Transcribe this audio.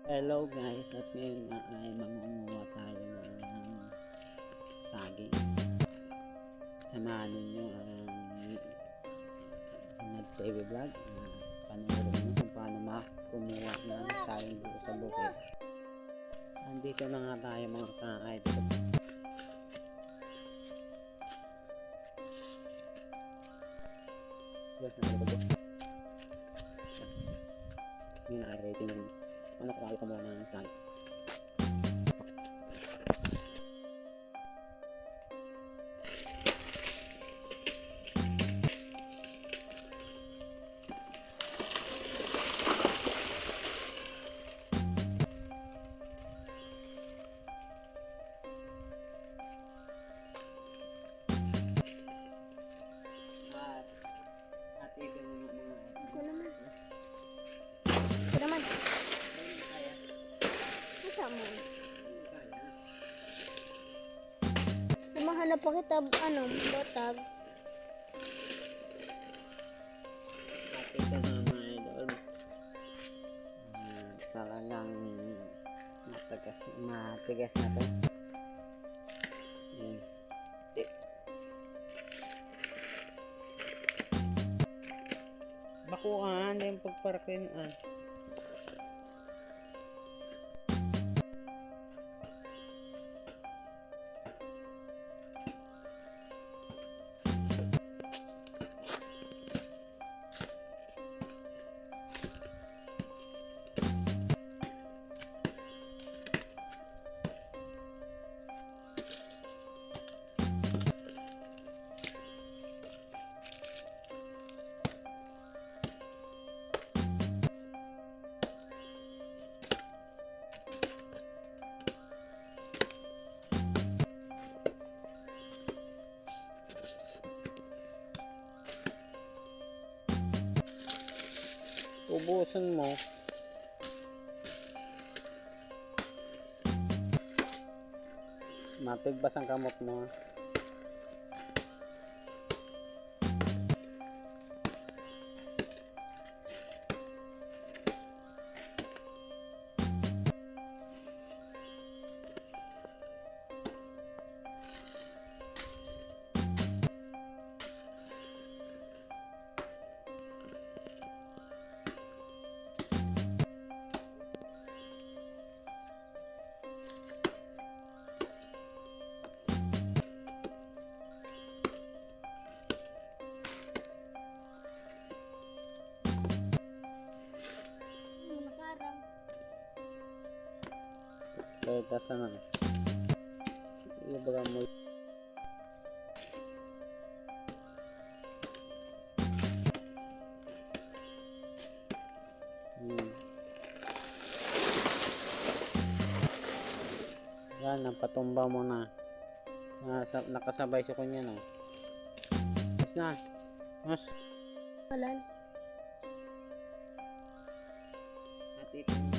Hello guys, at ngayon nga ay mangunguha tayo ng saging. Samahan ninyo ang TV vlog. Panoorin nyo kung paano makumuha ng saging dito sa bukid. Andito na nga tayo mga ka-idol. Yes, nakalimutan ko. Yun ay rating ng ano ko kumuha ng saging. At ito mga Ako naman. Ako naman. Masa mo? Lumahanap pa kita, botag. at ito na mga idol. Talagang matigas na to. Ayan. Bakuan, hindi yung pagparakin. Ubusin mo. Matigbas ang kamot mo. Nakarang. Kaya tasa na. Ibaga mo. Yan, napatumba mo na. Nakasabay sa kunya, no? Mas na. Mas. Walan. At ito